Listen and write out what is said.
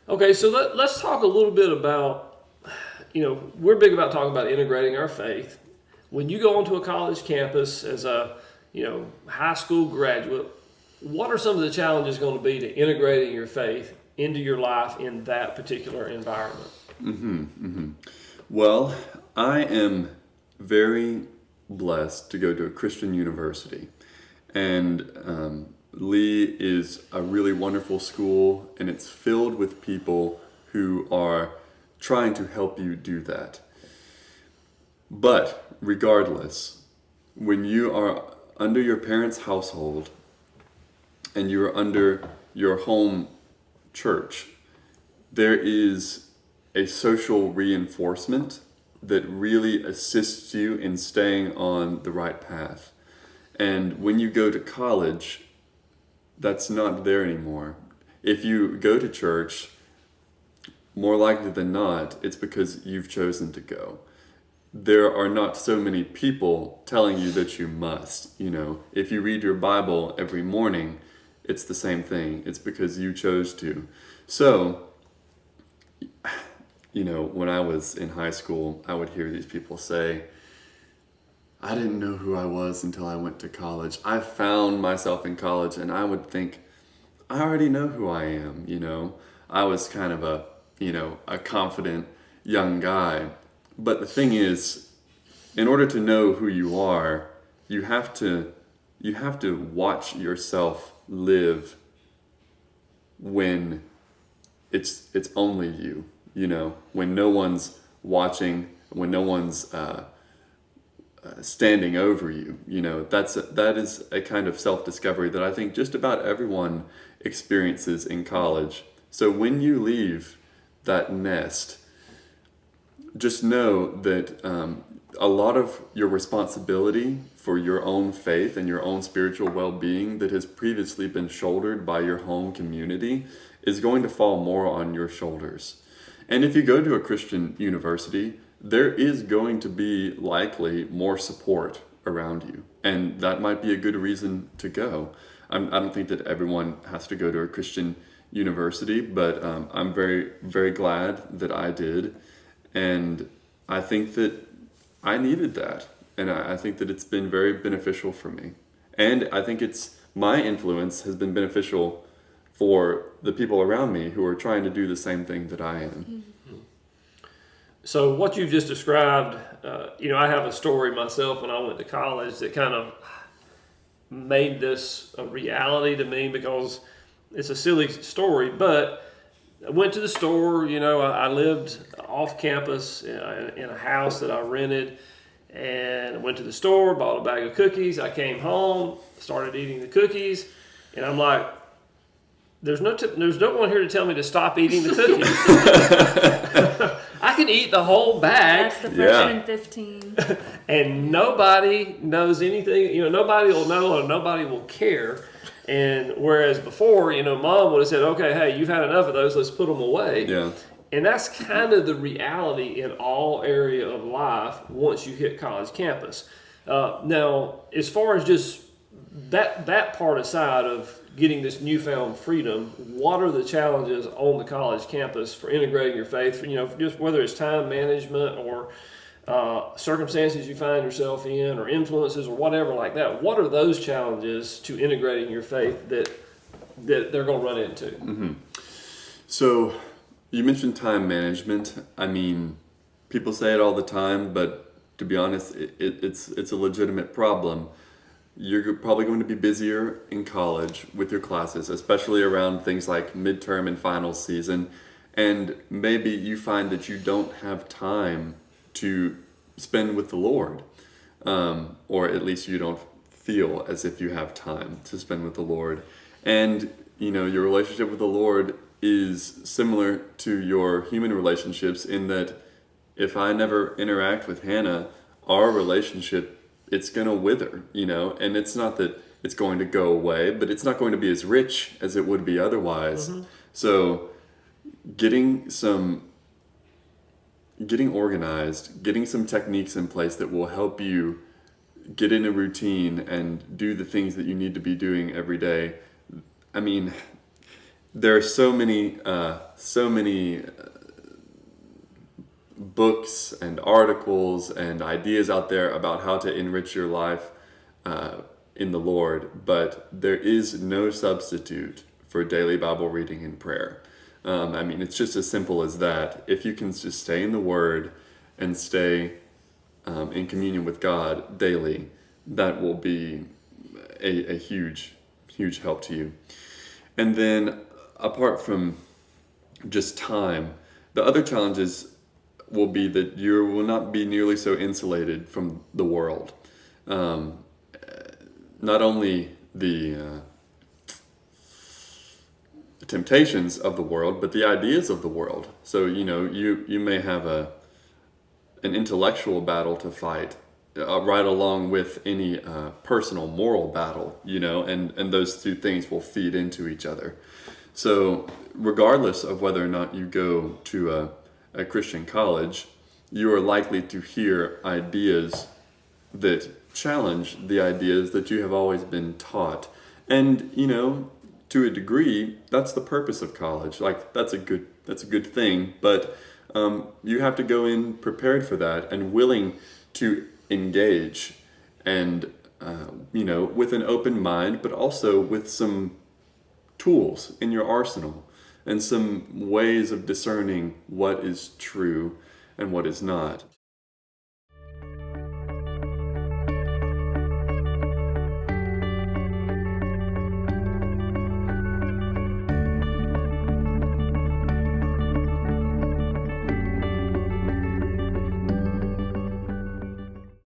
Okay, so let's talk a little bit about, we're big about talking about integrating our faith. When you go onto a college campus as a, high school graduate, what are some of the challenges going to be to integrating your faith into your life in that particular environment? Well, I am very blessed to go to a Christian university, and Lee is a really wonderful school, and it's filled with people who are trying to help you do that. But regardless, when you are under your parents' household and you are under your home church, there is a social reinforcement that really assists you in staying on the right path. And when you go to college, that's not there anymore. If you go to church, more likely than not, it's because you've chosen to go. There are not so many people telling you that you must. If you read your Bible every morning, it's the same thing. It's because you chose to. So, when I was in high school, I would hear these people say, I didn't know who I was until I went to college. I found myself in college, and I would think, I already know who I am, I was kind of a confident young guy. But the thing is, in order to know who you are, you have to watch yourself live when it's only you, when no one's watching, when no one's standing over you. That is a kind of self-discovery that I think just about everyone experiences in college. So when you leave that nest, just know that a lot of your responsibility for your own faith and your own spiritual well-being that has previously been shouldered by your home community is going to fall more on your shoulders. And if you go to a Christian university, there is going to be likely more support around you. And that might be a good reason to go. I don't think that everyone has to go to a Christian university, but I'm very, very glad that I did. And I think that I needed that. And I think that it's been very beneficial for me. And I think my influence has been beneficial for the people around me who are trying to do the same thing that I am. So what you've just described, I have a story myself when I went to college that kind of made this a reality to me because it's a silly story, but I went to the store, I lived off campus in a house that I rented, and I went to the store, bought a bag of cookies. I came home, started eating the cookies, and I'm like, there's no one here to tell me to stop eating the cookies. I can eat the whole bag. That's the freshman 15. And nobody knows anything. Nobody will know or nobody will care. And whereas before, mom would have said, okay, hey, you've had enough of those, let's put them away. Yeah. And that's kind of the reality in all area of life once you hit college campus. Now, as far as just that part aside of getting this newfound freedom, what are the challenges on the college campus for integrating your faith? Just whether it's time management or circumstances you find yourself in or influences or whatever like that. What are those challenges to integrating your faith that they're going to run into? Mm-hmm. So you mentioned time management. I mean, people say it all the time, but to be honest, it's a legitimate problem. You're probably going to be busier in college with your classes, especially around things like midterm and final season. And maybe you find that you don't have time to spend with the Lord, or at least you don't feel as if you have time to spend with the Lord. And, your relationship with the Lord is similar to your human relationships in that if I never interact with Hannah, our relationship, it's going to wither, and it's not that it's going to go away, but it's not going to be as rich as it would be otherwise. Mm-hmm. So getting organized, getting some techniques in place that will help you get in a routine and do the things that you need to be doing every day. I mean, there are so many books and articles and ideas out there about how to enrich your life in the Lord, but there is no substitute for daily Bible reading and prayer. I mean, it's just as simple as that. If you can just stay in the Word and stay in communion with God daily, that will be a huge, huge help to you. And then, apart from just time, the other challenges will be that you will not be nearly so insulated from the world. Not only the temptations of the world, but the ideas of the world. So, you may have an intellectual battle to fight right along with any personal moral battle, and those two things will feed into each other. So regardless of whether or not you go to a Christian college, you are likely to hear ideas that challenge the ideas that you have always been taught. And, to a degree, that's the purpose of college. Like, that's a good thing, but you have to go in prepared for that and willing to engage and, with an open mind, but also with some tools in your arsenal and some ways of discerning what is true and what is not.